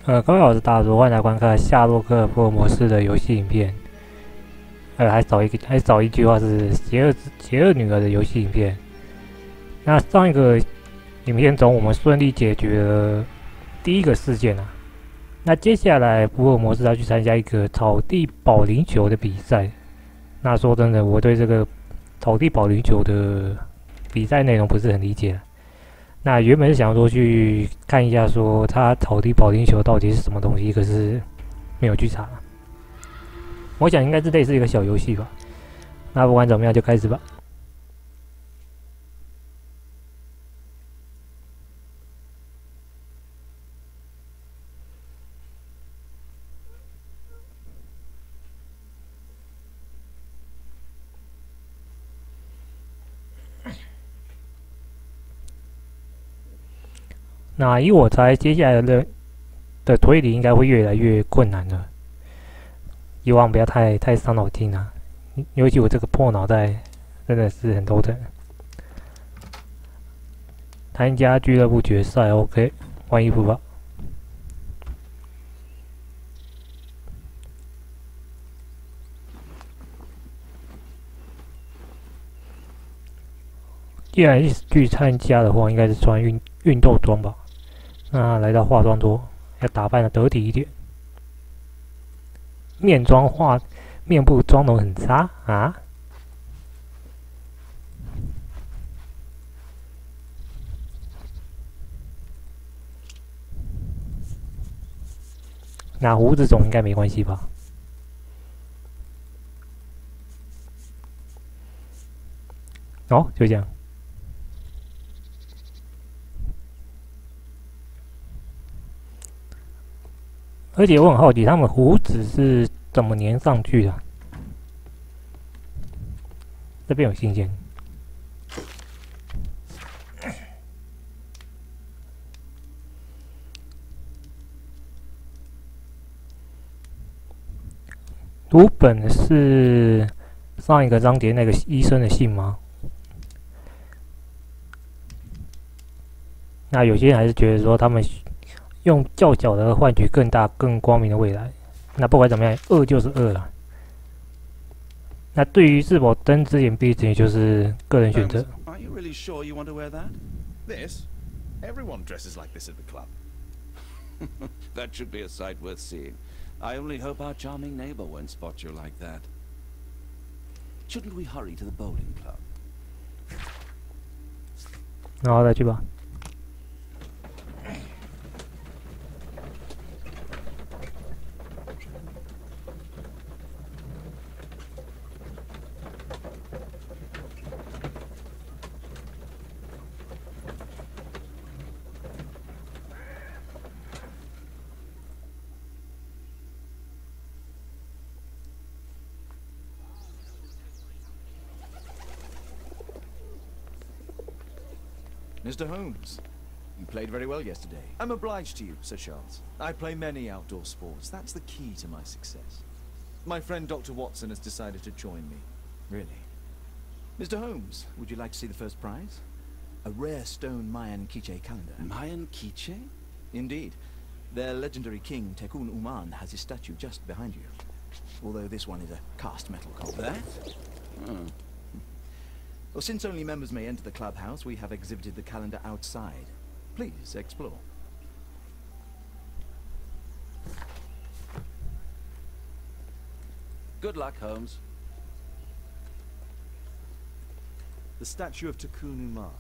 各位好，我是大叔，欢迎来观看夏洛克·福尔摩斯的游戏影片。还少一句话是邪恶女儿的游戏影片。那上一个影片中，我们顺利解决了第一个事件啊。那接下来，福尔摩斯要去参加一个草地保龄球的比赛。那说真的，我对这个草地保龄球的比赛内容不是很理解。那原本是想说去看一下，说他草地保龄球到底是什么东西，可是没有去查。我想应该是类似一个小游戏吧。那不管怎么样，就开始吧。那以我猜，接下来的推理应该会越来越困难了。希望不要太伤脑筋啊！尤其我这个破脑袋真的是很头疼。参加俱乐部决赛 ，OK， 换衣服吧。既然去参加的话，应该是穿运动装吧。那来到化妆桌，要打扮的得体一点。面部妆容很差啊！那胡子种应该没关系吧？哦，就这样。而且我很好奇，他们胡子是怎么粘上去的？这边有新鲜。读本是上一个章节那个医生的信吗？那有些人还是觉得说他们用较小的换取更大、更光明的未来。那不管怎么样，恶就是恶了。那对于是否睁只眼闭只眼，就是个人选择。Are you really sure you want to wear that? This? Everyone dresses like this at the club. That should be a sight worth seeing. I only hope our charming neighbor won't spot you like that. Shouldn't we hurry to the bowling club? 然后再去吧。Mr. Holmes, you played very well yesterday. I'm obliged to you, Sir Charles. I play many outdoor sports. That's the key to my success. My friend Dr. Watson has decided to join me. Really. Mr. Holmes, would you like to see the first prize? A rare stone Mayan Quiche calendar. Mayan Quiche? Indeed. Their legendary king, Tekun Uman, has his statue just behind you. Although this one is a cast metal copy. That? Oh. Well, since only members may enter the clubhouse, we have exhibited the calendar outside. Please, explore. Good luck, Holmes. The statue of Tekun Uman.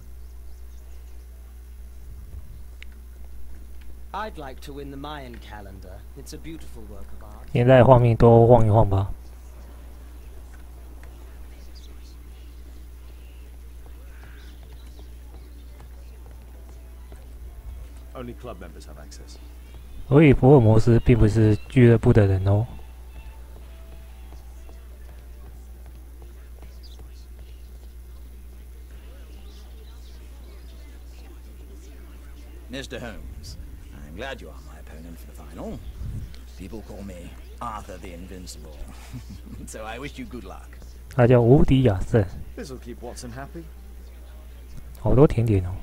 I'd like to win the Mayan calendar. It's a beautiful work of art. 现在画面多晃一晃吧。Only club members have access. 所以福尔摩斯并不是俱乐部的人哦。Mr. Holmes, I'm glad you are my opponent for the final. People call me Arthur the Invincible. So I wish you good luck. 他叫无敌亚瑟。This'll keep Watson happy. 好多甜点哦。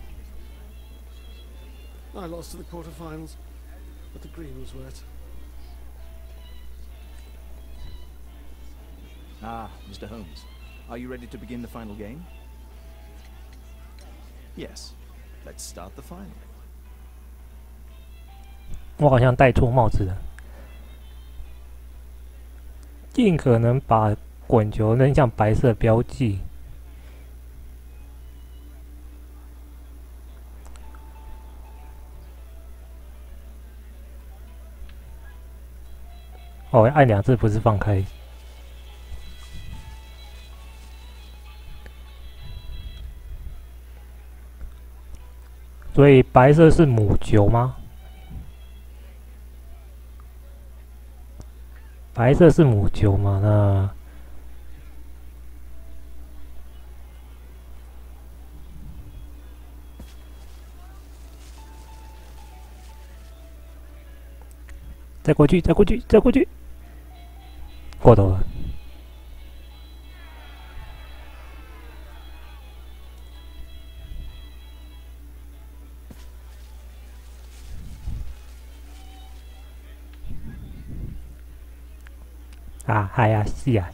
I lost to the quarterfinals. but the green was wet. Ah, Mr. Holmes. Are you ready to begin the final game? Yes. Let's start the final. 我好像戴错帽子了。尽可能把滚球扔向白色标记。哦，按2次不是放开。所以白色是母球吗？白色是母球嘛？那再过去，再过去，再过去，过头了。啊，系啊，是啊。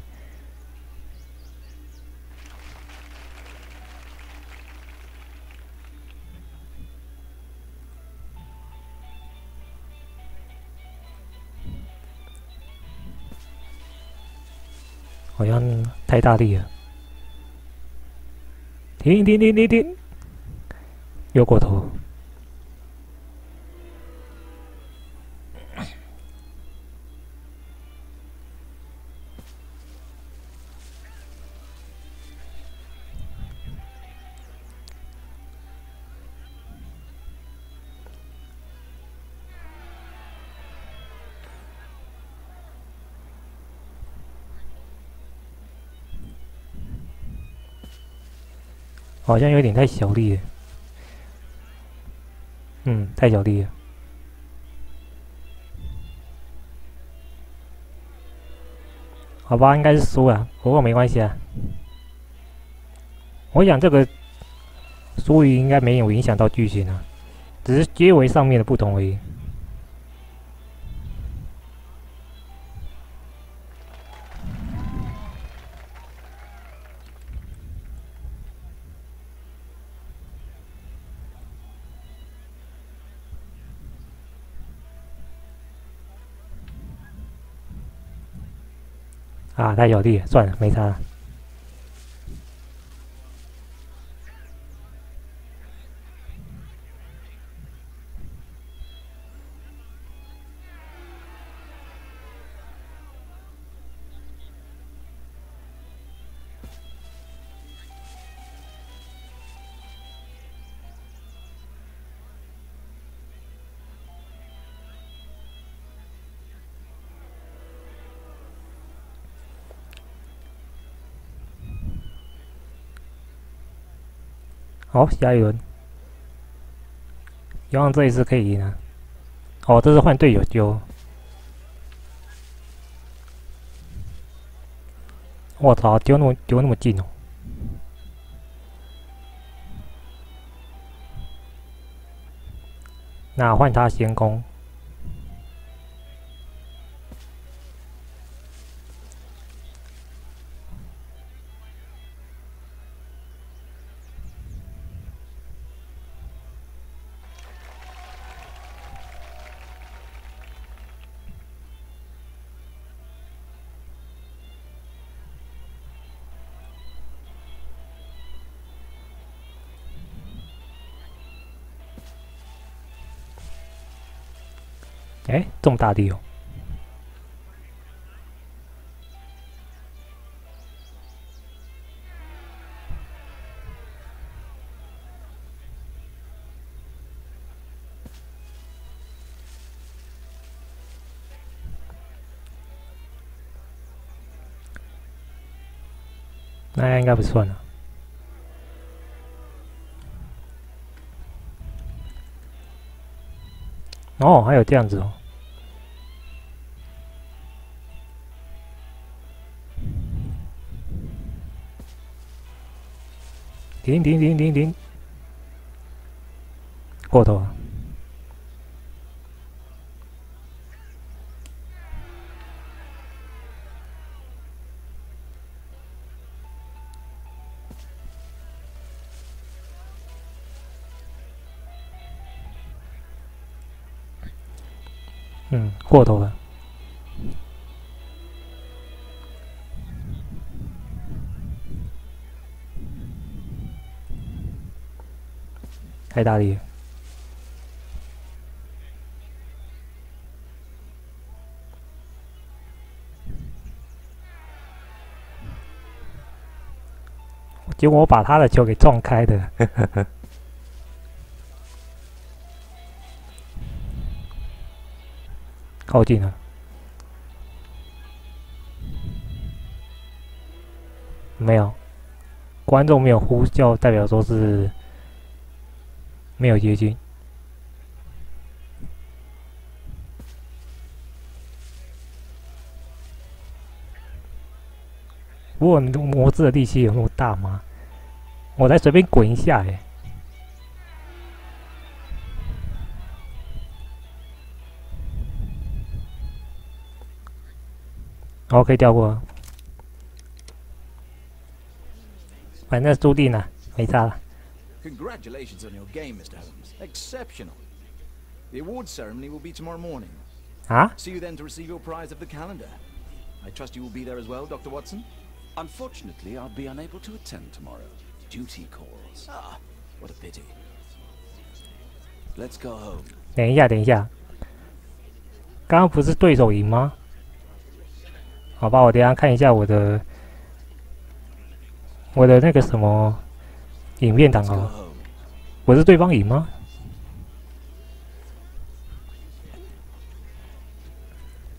好像太大力了。停停停停停！又过头。好像有点太小力了，太小力了。好吧，应该是输了，不过没关系啊。我想这个输赢应该没有影响到剧情啊，只是结尾上面的不同而已。啊，太小力了，算了，没差了。好，下一轮，希望这一次可以赢啊！哦，这是换队友丢。我操，丢那么近哦！那换他先攻。哎，这么大力哦！那应该不算了。哦，还有这样子哦。停！过头啊！过头了，太大力了。结果我把他的球给撞开的，靠近了，没有，观众没有呼叫，代表说是没有接近。不过魔制的力气有那么大吗？我才随便滚一下耶。好，可以跳过了，反正注定了，没差了。Congratulations on your game, Mr. Holmes. Exceptional. The awards ceremony will be tomorrow morning. 啊？ See you then to receive your prize of the calendar. I trust you will be there as well, Dr. Watson? Unfortunately, I'll be unable to attend tomorrow. Duty calls. Ah, what a pity. Let's go home. 等一下，等一下，刚刚不是对手赢吗？好吧，我等一下看一下我的那个什么影片档好了。我是对方赢吗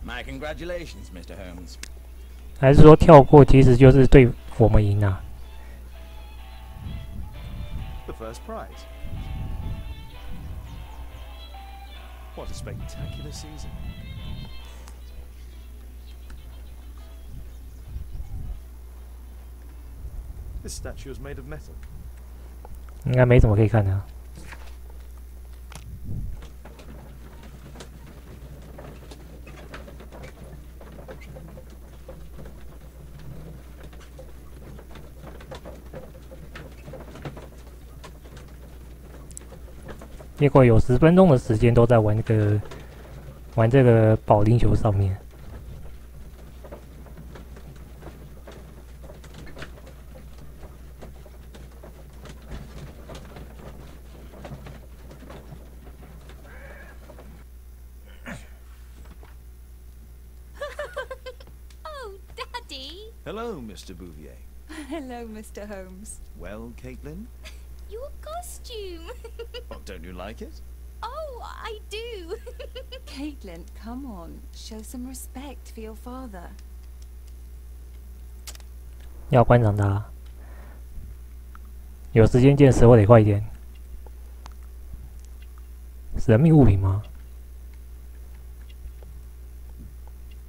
？My congratulations, Mr. Holmes. 还是说跳过其实就是对我们赢啊？ The first prize. What a spectacular season. This statue is made of metal. 应该没什么可以看的啊。结果有10分钟的时间都在玩这个保龄球上面。Oh, Daddy! Hello, Mr. Bouvier. Hello, Mr. Holmes. Well, Caitlin? Your costume! Oh, don't you like it? Oh, I do! Caitlin, come on. Show some respect for your father. 要观赏它，有时间见识我得快一点。神秘物品吗？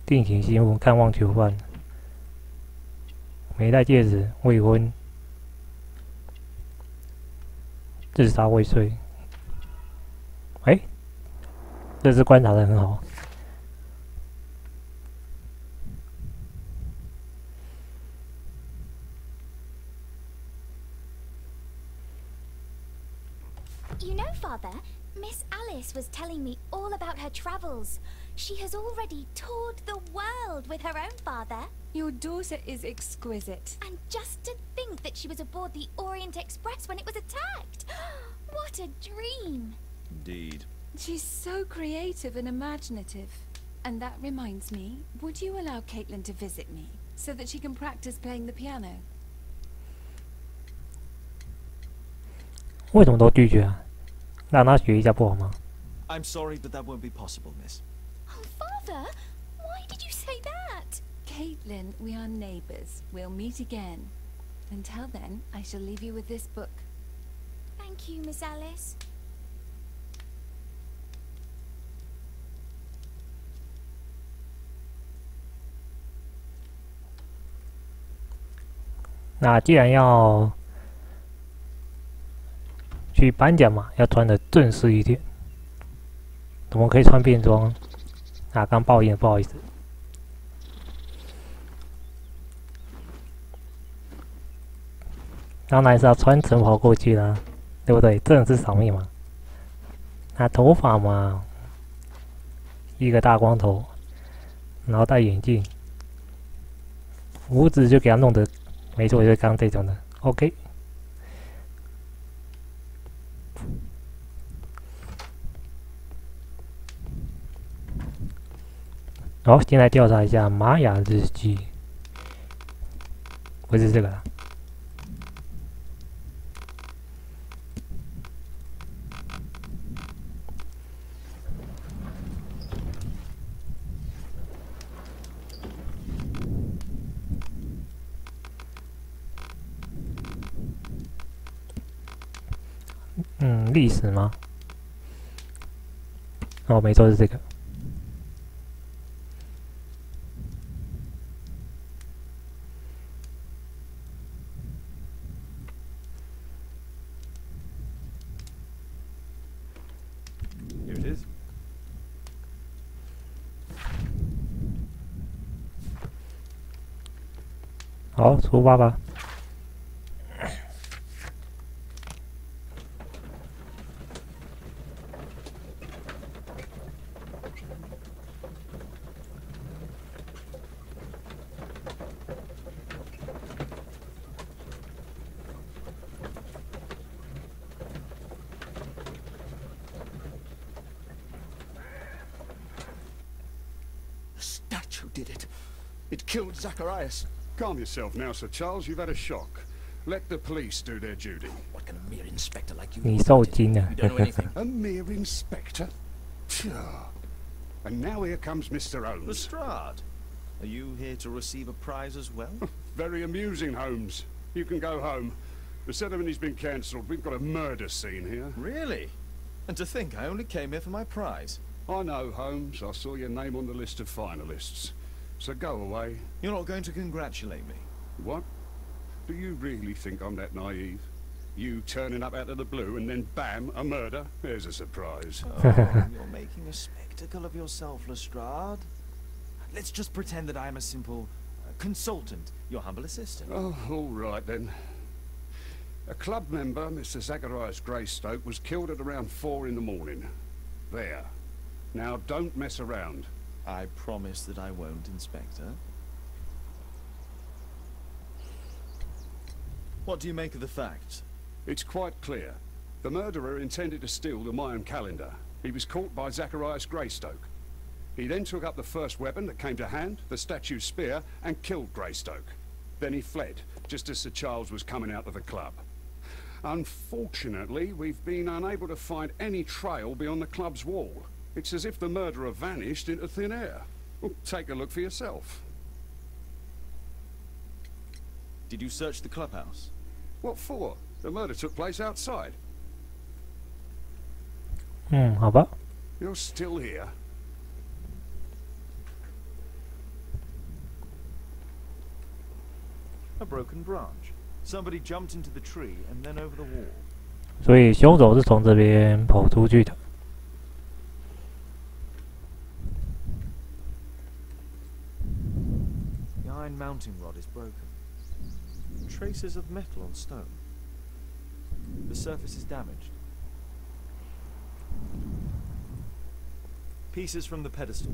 定情信物，看望囚犯，没戴戒指，未婚，自杀未遂。哎，这次观察的很好。You know, Father, Miss Alice was telling me all about her travels. She has already toured the world with her own father. Your daughter is exquisite. And just to think that she was aboard the Orient Express when it was attacked. What a dream. Indeed. She's so creative and imaginative. And that reminds me, would you allow Caitlin to visit me so that she can practice playing the piano? 为什么都拒绝啊？让他学一下不好吗？ I'm sorry, but that won't be possible, miss. Oh, Father, why did you say that? Caitlin, we are neighbours. We'll meet again. Until then, I shall leave you with this book. Thank you, Miss Alice. 那既然要去颁奖嘛，要穿的正式一点。怎么可以穿便装？啊，刚报应了，不好意思。当然是要穿晨袍过去啦，对不对？正式场面嘛。那头发嘛，一个大光头，然后戴眼镜，胡子就给他弄得，没错，就是刚刚这种的。OK。好，先来调查一下玛雅日记，不是这个啦。历史吗？哦，没错，是这个。Here it is. 好，出发吧。Who did it? It killed Zacharias. Calm yourself now, Sir Charles. You've had a shock. Let the police do their duty. What can a mere inspector like you 你 do 受 about it? 惊了 You don't know anything. A mere inspector? Phew. And now here comes Mr. Holmes. Lestrade, are you here to receive a prize as well? Very amusing, Holmes. You can go home. The ceremony's been cancelled. We've got a murder scene here. Really? And to think I only came here for my prize. I know, Holmes. I saw your name on the list of finalists. So go away. You're not going to congratulate me. What? Do you really think I'm that naive? You turning up out of the blue and then bam, a murder? There's a surprise. Oh, you're making a spectacle of yourself, Lestrade. Let's just pretend that I'm a simple consultant, your humble assistant. Oh, all right then. A club member, Mr. Zacharias Greystoke, was killed at around 4 in the morning. There. Now don't mess around. I promise that I won't, Inspector. What do you make of the facts? It's quite clear. The murderer intended to steal the Mayan calendar. He was caught by Zacharias Greystoke. He then took up the first weapon that came to hand, the statue's spear, and killed Greystoke. Then he fled, just as Sir Charles was coming out of the club. Unfortunately, we've been unable to find any trail beyond the club's wall. It's as if the murderer vanished into thin air. Well, take a look for yourself. Did you search the clubhouse? What for? The murder took place outside. 好吧。 You're still here. A broken branch. Somebody jumped into the tree and then over the wall. 所以凶手是从这边跑出去的。 The iron mounting rod is broken. Traces of metal on stone. The surface is damaged. Pieces from the pedestal.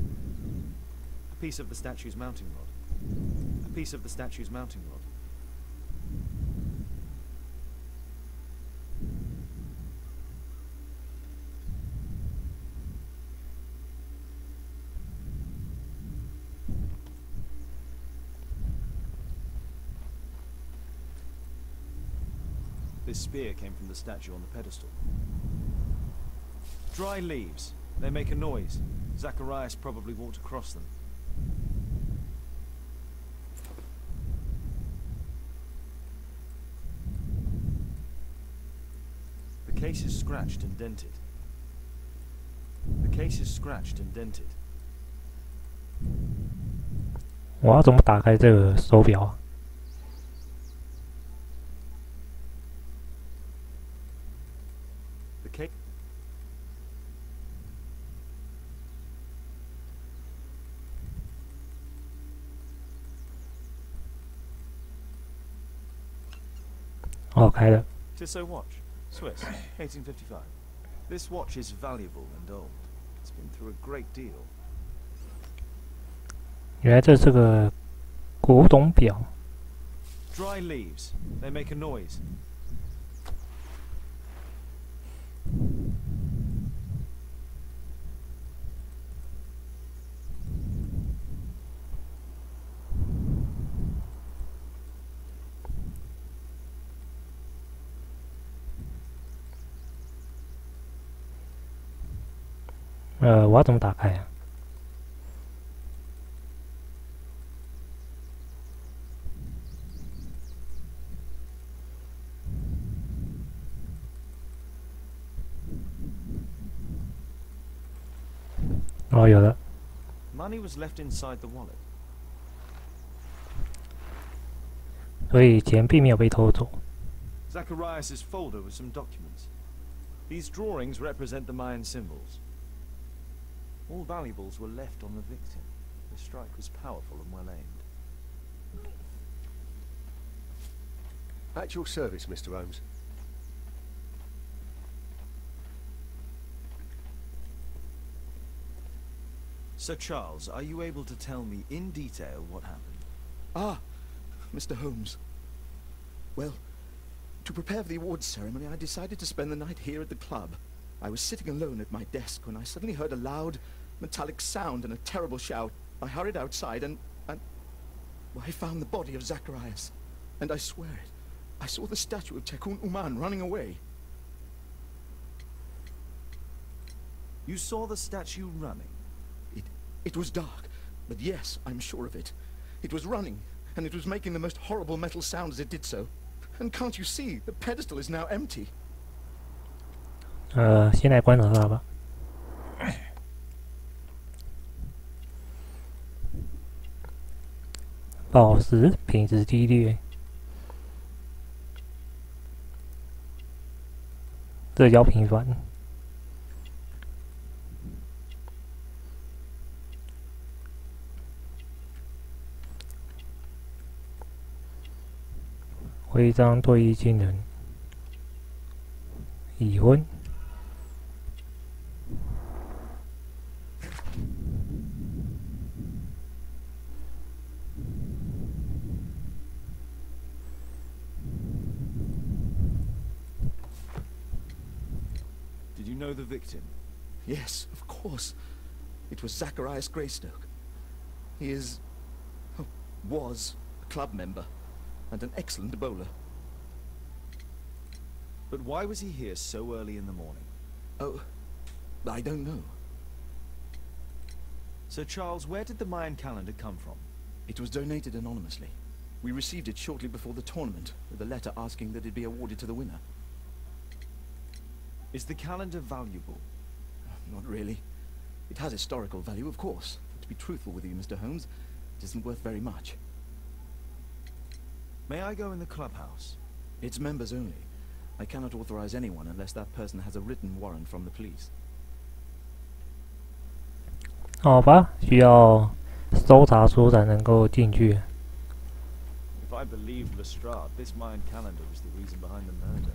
A piece of the statue's mounting rod. A piece of the statue's mounting rod. This spear came from the statue on the pedestal. Dry leaves. They make a noise. Zacharias probably walked across them. The case is scratched and dented. The case is scratched and dented. 我要怎么打开这个手表啊？ The case. Oh, 开了。 Tissot watch. Swiss. 1855. This watch is valuable and old. It's been through a great deal. 原来这是个古董表。 Dry leaves. They make a noise. 我要怎么打开啊？ 哦，有了。 Money was left inside the wallet. 所以钱并没有被偷走。 Zacharias' folder with some documents. These drawings represent the Mayan symbols. All valuables were left on the victim. The strike was powerful and well aimed. At your service, Mr. Holmes. Sir Charles, are you able to tell me in detail what happened? Ah, Mr. Holmes. Well, to prepare for the awards ceremony, I decided to spend the night here at the club. I was sitting alone at my desk when I suddenly heard a loud, metallic sound and a terrible shout. I hurried outside and well, I found the body of Zacharias. And I swear it, I saw the statue of Tekun Uman running away. You saw the statue running? It was dark, but yes, I'm sure of it. It was running, and it was making the most horrible metal sound as it did so. And can't you see, the pedestal is now empty. 先来观察它吧。宝石品质低劣，这叫平凡。 徽章对弈亲人，已婚。Did you know the victim? Yes, of course. It was Zacharias Greystoke. He is... was a club member. And an excellent bowler. But why was he here so early in the morning? Oh, I don't know. Sir Charles, where did the Mayan calendar come from? It was donated anonymously. We received it shortly before the tournament, with a letter asking that it be awarded to the winner. Is the calendar valuable? Not really. It has historical value, of course. But to be truthful with you, Mr. Holmes, it isn't worth very much. May I go in the clubhouse? It's members only. I cannot authorize anyone unless that person has a written warrant from the police. 好吧，需要搜查书才能够进去。 If I believed Lestrade, this Mayan calendar was the reason behind the murder.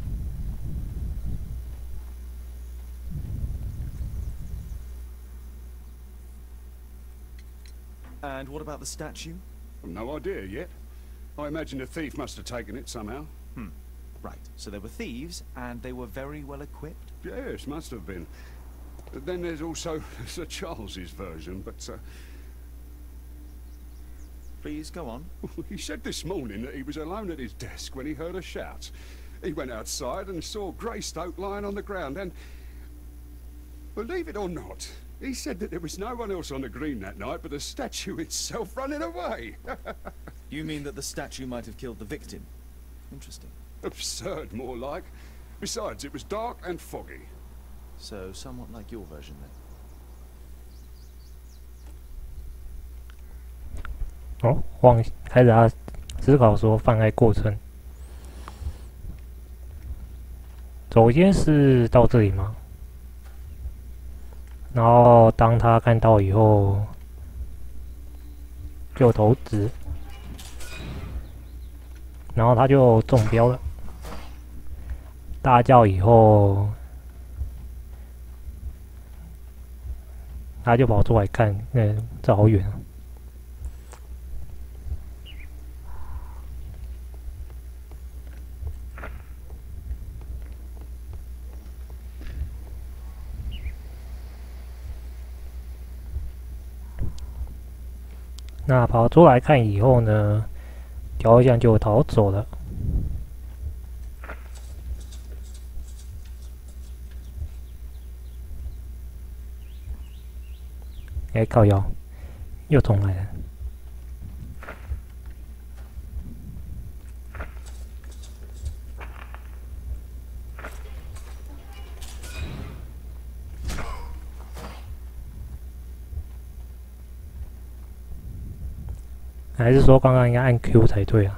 And what about the statue? No idea yet. I imagine the thief must have taken it somehow. Right, so there were thieves, and they were very well equipped? Yes, must have been. But then there's also Sir Charles's version, but Please, go on. he said this morning that he was alone at his desk when he heard a shout. He went outside and saw Greystoke lying on the ground and... Believe it or not, he said that there was no one else on the green that night but the statue itself running away. You mean that the statue might have killed the victim? Interesting. Absurd, more like. Besides, it was dark and foggy. So, somewhat like your version, then. 哦，开始他思考说犯案过程。首先是到这里嘛，然后当他看到以后，就投掷，然后他就中标了，大叫以后，他就跑出来看，这好远啊。那跑出来看以后呢，雕像就逃走了。哎，靠腰，又重来了。还是说刚刚应该按 Q 才对啊？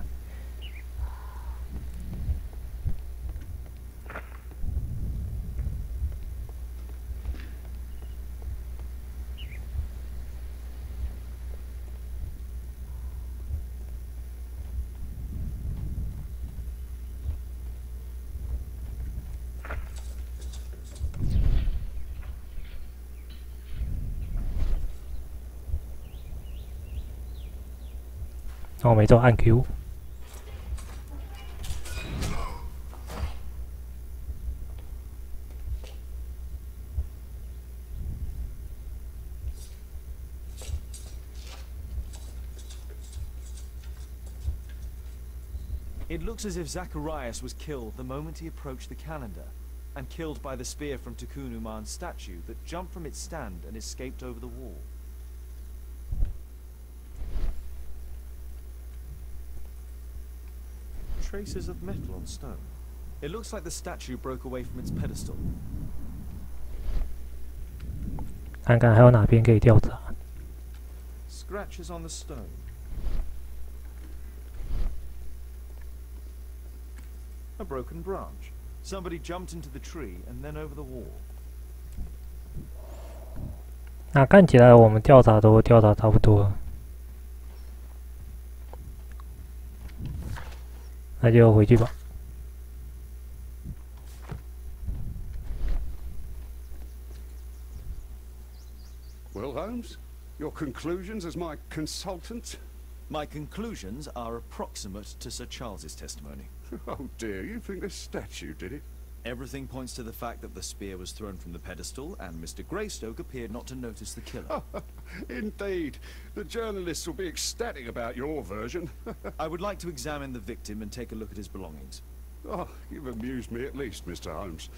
我没做按 Q。It looks as if Zacharias was killed the moment he approached the calendar, and killed by the spear from Tikkun Uman's statue that jumped from its stand and escaped over the wall. Traces of metal on stone. It looks like the statue broke away from its pedestal. 看看还有哪边可以调查。Scratches on the stone. A broken branch. Somebody jumped into the tree and then over the wall. 那看起来我们调查都调查差不多了，那就回去吧。Well, Holmes, your conclusions as my consultant? My conclusions are approximate to Sir Charles's testimony. Oh dear, you think the statue did it? Everything points to the fact that the spear was thrown from the pedestal, and Mr. Greystoke appeared not to notice the killer. Indeed. The journalists will be ecstatic about your version. I would like to examine the victim and take a look at his belongings. Oh, you've amused me at least, Mr. Holmes.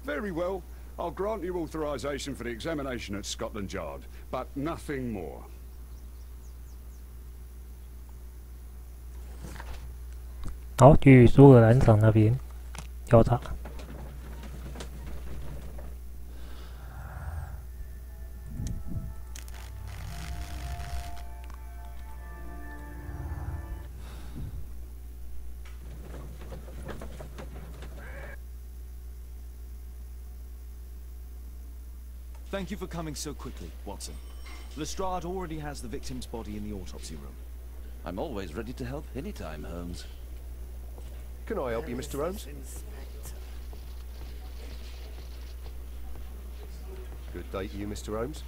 Very well. I'll grant you authorization for the examination at Scotland Yard, but nothing more. 好，去苏格兰场那边调查。Thank you for coming so quickly, Watson. Lestrade already has the victim's body in the autopsy room. I'm always ready to help anytime, Holmes. Can I help you, Mr. Holmes? Good day to you, Mr. Holmes.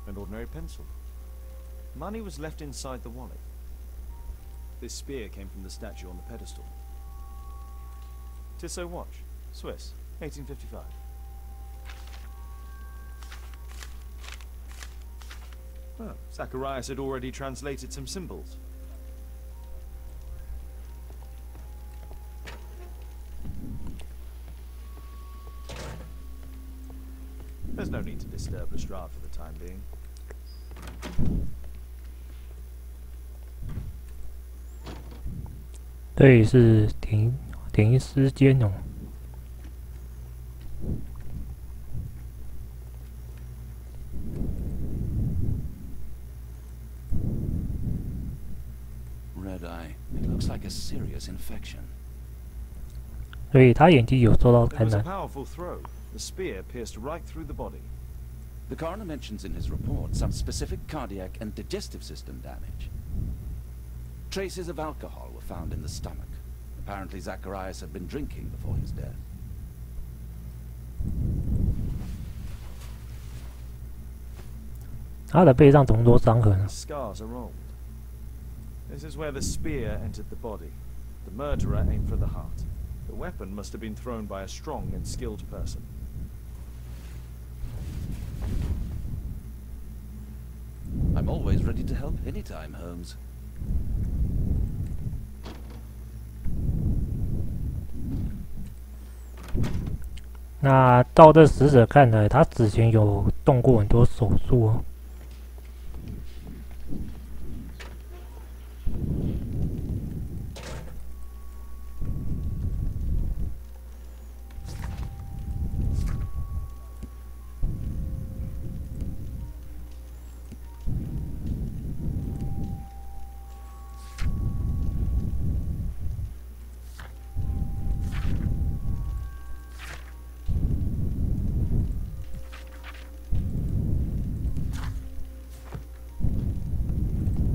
An ordinary pencil. Money was left inside the wallet. This spear came from the statue on the pedestal. Tissot watch, Swiss, 1855. Well, Zacharias had already translated some symbols. There's no need to disturb Lestrade for the time being. 这里是停尸间哦。Red eye. It looks like a serious infection. 所以他眼睛有受到 It 感 was a 染。 powerful throw. The spear pierced right through the body. The coroner mentions in his report some specific cardiac and digestive system damage. Traces of alcohol were found in the stomach. Apparently Zacharias had been drinking before his death. 他的背上怎么多伤痕啊？ The scars are old. This is where the spear entered the body. The murderer aimed for the heart. The weapon must have been thrown by a strong and skilled person. I'm always ready to help anytime, Holmes. 那照这死者看来，他之前有动过很多手术哦。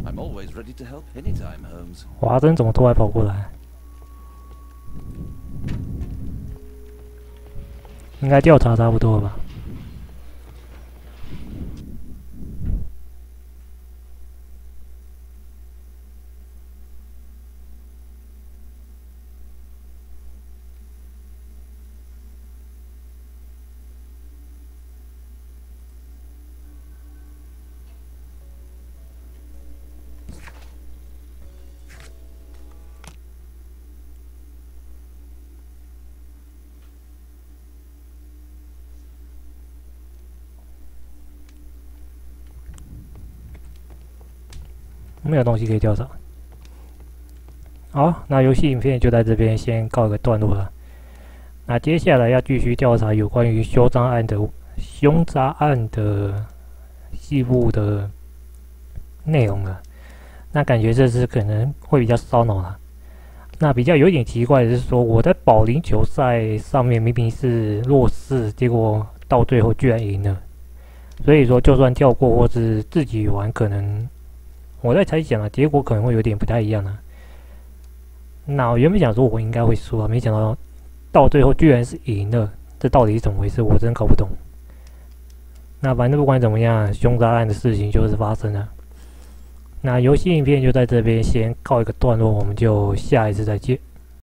I'm always ready to help anytime, Holmes. 华生怎么突然跑过来？应该调查差不多了吧？没有东西可以调查。好，那游戏影片就在这边先告一个段落了。那接下来要继续调查有关于凶杀案的细部的内容了。那感觉这次可能会比较烧脑了。那比较有点奇怪的是说，我在保龄球赛上面明明是弱势，结果到最后居然赢了。所以说，就算跳过或是自己玩，可能我在猜想啊，结果可能会有点不太一样啊。那我原本想说我应该会输啊，没想到最后居然是赢了，这到底是怎么回事？我真搞不懂。那反正不管怎么样，凶杀案的事情就是发生了。那游戏影片就在这边先告一个段落，我们就下一次再见。